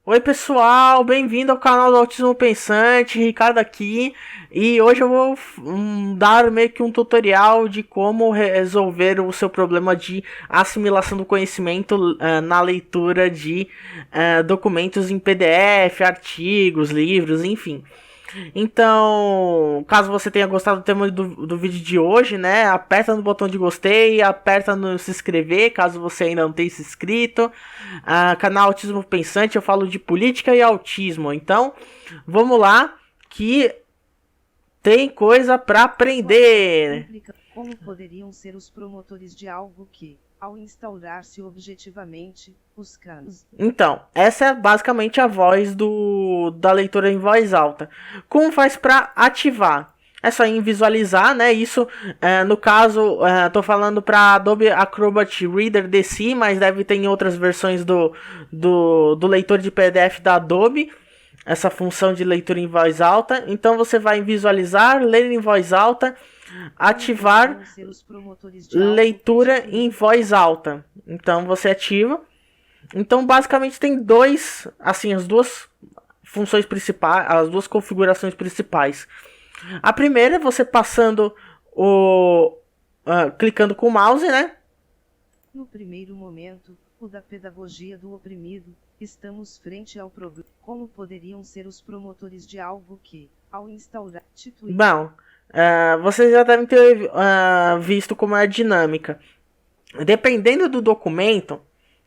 Oi pessoal, bem-vindo ao canal do Autismo Pensante, Ricardo aqui, e hoje eu vou dar meio que um tutorial de como resolver o seu problema de assimilação do conhecimento na leitura de documentos em PDF, artigos, livros, enfim. Então, caso você tenha gostado do tema do vídeo de hoje, né, aperta no botão de gostei, aperta no se inscrever, caso você ainda não tenha se inscrito. Canal Autismo Pensante, eu falo de política e autismo. Então, vamos lá, que tem coisa para aprender. Como poderiam ser os promotores de algo que, ao instaurar-se objetivamente, os canos. Então, essa é basicamente a voz da leitura em voz alta. Como faz para ativar? É só em visualizar, né? Isso, no caso, tô falando para Adobe Acrobat Reader DC, mas deve ter em outras versões do leitor de PDF da Adobe, essa função de leitura em voz alta. Então você vai em visualizar, ler em voz alta, ativar leitura em voz alta. Então você ativa. Então basicamente tem as duas funções principais, as duas configurações principais. A primeira é você passando clicando com o mouse, né? No primeiro momento, o da pedagogia do oprimido, estamos frente ao problema. Como poderiam ser os promotores de algo que, ao instaurar... Bom, vocês já devem ter visto como é a dinâmica. Dependendo do documento,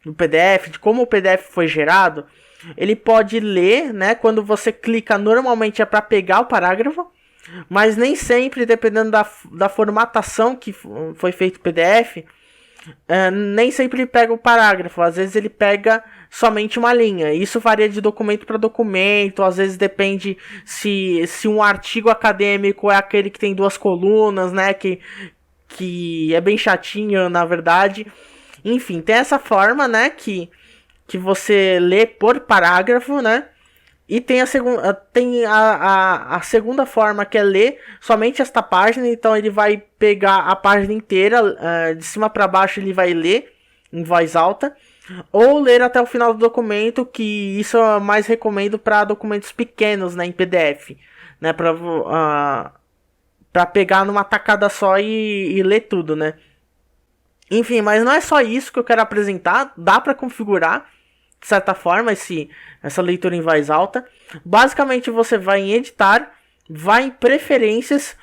do PDF, de como o PDF foi gerado, ele pode ler, né? Quando você clica, normalmente é para pegar o parágrafo, mas nem sempre, dependendo da formatação que foi feito o PDF, nem sempre ele pega o parágrafo. Às vezes ele pega somente uma linha. Isso varia de documento para documento. Às vezes depende se um artigo acadêmico é aquele que tem duas colunas, né? Que é bem chatinho, na verdade. Enfim, tem essa forma, né, que você lê por parágrafo, né? E tem a segunda forma, que é ler somente esta página. Então ele vai pegar a página inteira, de cima para baixo ele vai ler em voz alta. Ou ler até o final do documento, que isso eu mais recomendo para documentos pequenos, né, em PDF. Né, para pegar numa tacada só e ler tudo, né? Enfim, mas não é só isso que eu quero apresentar. Dá para configurar, de certa forma, essa leitura em voz alta. Basicamente, você vai em editar, vai em preferências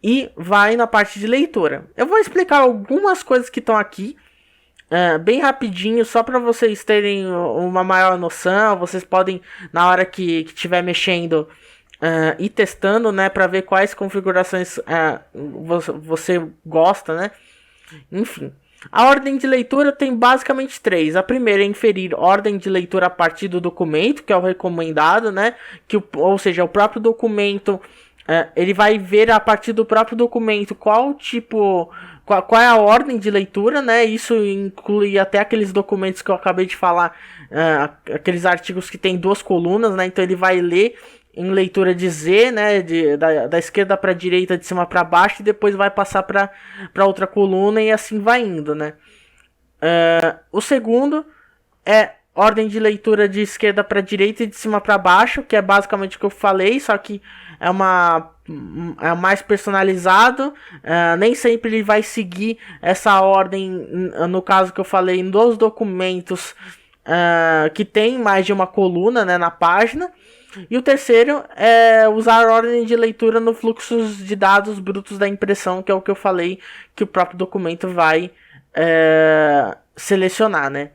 e vai na parte de leitura. Eu vou explicar algumas coisas que estão aqui, bem rapidinho, só para vocês terem uma maior noção. Vocês podem, na hora que estiver mexendo, ir testando, né, para ver quais configurações você gosta, né? Enfim, a ordem de leitura tem basicamente três. A primeira é inferir ordem de leitura a partir do documento, que é o recomendado, né? Ou seja, o próprio documento, ele vai ver a partir do próprio documento qual é a ordem de leitura, né? Isso inclui até aqueles documentos que eu acabei de falar, aqueles artigos que tem duas colunas, né? Então ele vai ler em leitura de Z, né, da esquerda para a direita, de cima para baixo, e depois vai passar para outra coluna, e assim vai indo, né. O segundo é ordem de leitura de esquerda para direita e de cima para baixo, que é basicamente o que eu falei, só que é mais personalizado. Nem sempre ele vai seguir essa ordem, no caso que eu falei, dos documentos que tem mais de uma coluna, né, na página. E o terceiro é usar a ordem de leitura no fluxo de dados brutos da impressão, que é o que eu falei que o próprio documento vai selecionar, né?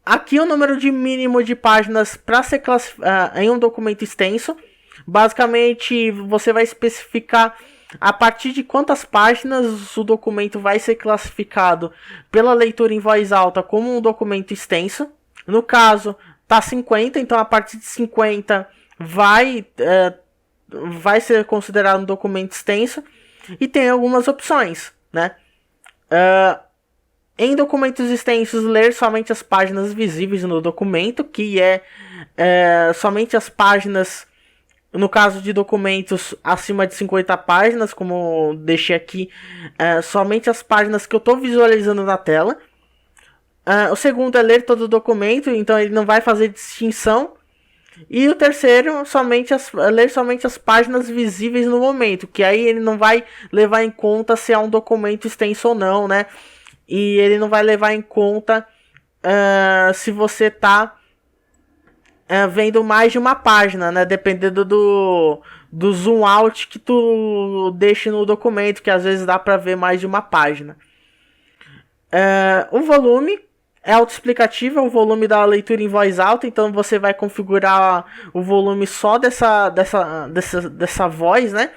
Aqui o número de mínimo de páginas para ser em um documento extenso. Basicamente, você vai especificar a partir de quantas páginas o documento vai ser classificado pela leitura em voz alta como um documento extenso. No caso, tá 50, então a partir de 50 vai ser considerado um documento extenso. E tem algumas opções, né? Em documentos extensos, ler somente as páginas visíveis no documento, que é somente as páginas, no caso de documentos acima de 50 páginas, como deixei aqui, somente as páginas que eu estou visualizando na tela. O segundo é ler todo o documento, então ele não vai fazer distinção. E o terceiro, ler somente as páginas visíveis no momento, que aí ele não vai levar em conta se é um documento extenso ou não, né? E ele não vai levar em conta se você tá vendo mais de uma página, né? Dependendo do zoom out que tu deixe no documento, que às vezes dá para ver mais de uma página. O volume é autoexplicativo, é o volume da leitura em voz alta, então você vai configurar o volume só dessa voz, né?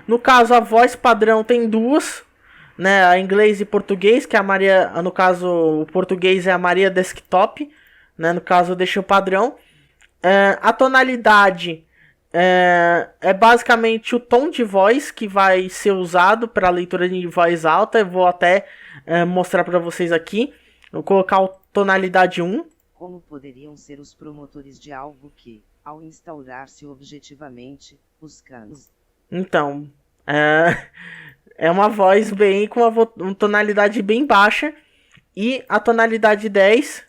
No caso, a voz padrão tem duas, né? A inglês e português, que é a Maria, no caso, o português é a Maria Desktop, né? No caso, eu deixei o padrão. A tonalidade é basicamente o tom de voz que vai ser usado para leitura de voz alta. Eu vou até mostrar para vocês aqui. Vou colocar a tonalidade 1. Como poderiam ser os promotores de algo que, ao instaurar-se objetivamente, os canos? Então, é uma voz bem com uma tonalidade bem baixa. E a tonalidade 10.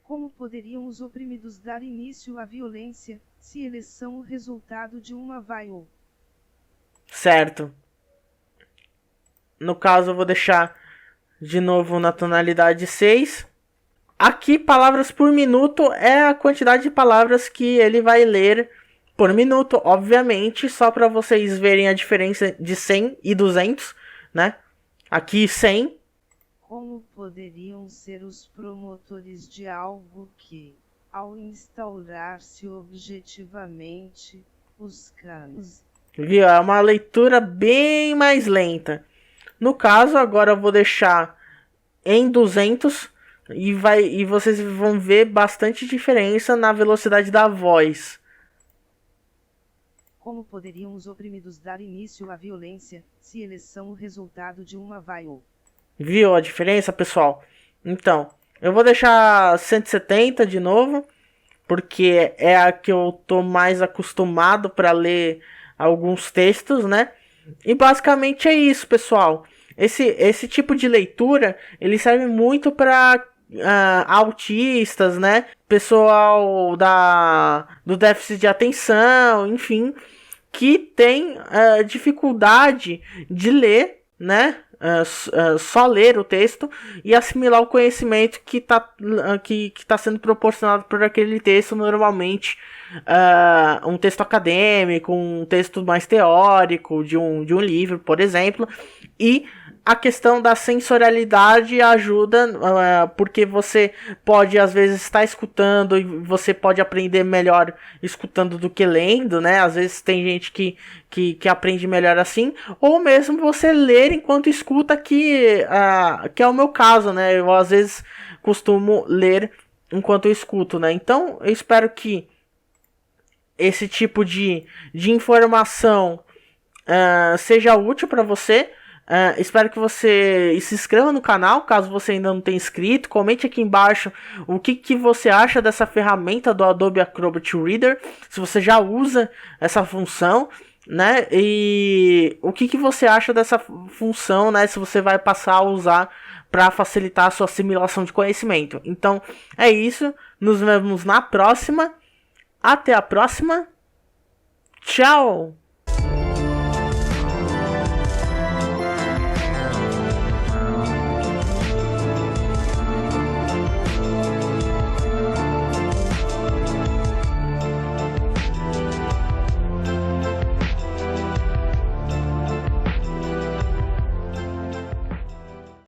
Como poderiam os oprimidos dar início à violência, se eles são o resultado de uma vai-ou? Certo. No caso, eu vou deixar de novo na tonalidade 6. Aqui, palavras por minuto é a quantidade de palavras que ele vai ler por minuto, obviamente, só para vocês verem a diferença de 100 e 200, né? Aqui 100. Como poderiam ser os promotores de algo que, ao instaurar-se objetivamente, os canos? Viu? É uma leitura bem mais lenta. No caso, agora eu vou deixar em 200 e vocês vão ver bastante diferença na velocidade da voz. Como poderiam os oprimidos dar início à violência, se eles são o resultado de uma vai-ou? Viu a diferença, pessoal? Então, eu vou deixar 170 de novo, porque é a que eu tô mais acostumado para ler alguns textos, né? E basicamente é isso, pessoal. Esse tipo de leitura, ele serve muito para autistas, né? Pessoal do déficit de atenção, enfim, que tem dificuldade de ler, né? Só ler o texto e assimilar o conhecimento que tá sendo proporcionado por aquele texto, normalmente um texto acadêmico, um texto mais teórico de um livro, por exemplo. E a questão da sensorialidade ajuda, porque você pode às vezes estar escutando e você pode aprender melhor escutando do que lendo, né? Às vezes tem gente que aprende melhor assim, ou mesmo você ler enquanto escuta, que é o meu caso, né? Eu às vezes costumo ler enquanto eu escuto, né? Então eu espero que esse tipo de informação seja útil para você. Espero que você se inscreva no canal, caso você ainda não tenha inscrito. Comente aqui embaixo o que você acha dessa ferramenta do Adobe Acrobat Reader, se você já usa essa função, né? E o que você acha dessa função, né? Se você vai passar a usar para facilitar a sua assimilação de conhecimento. Então é isso, nos vemos na próxima. Até a próxima. Tchau!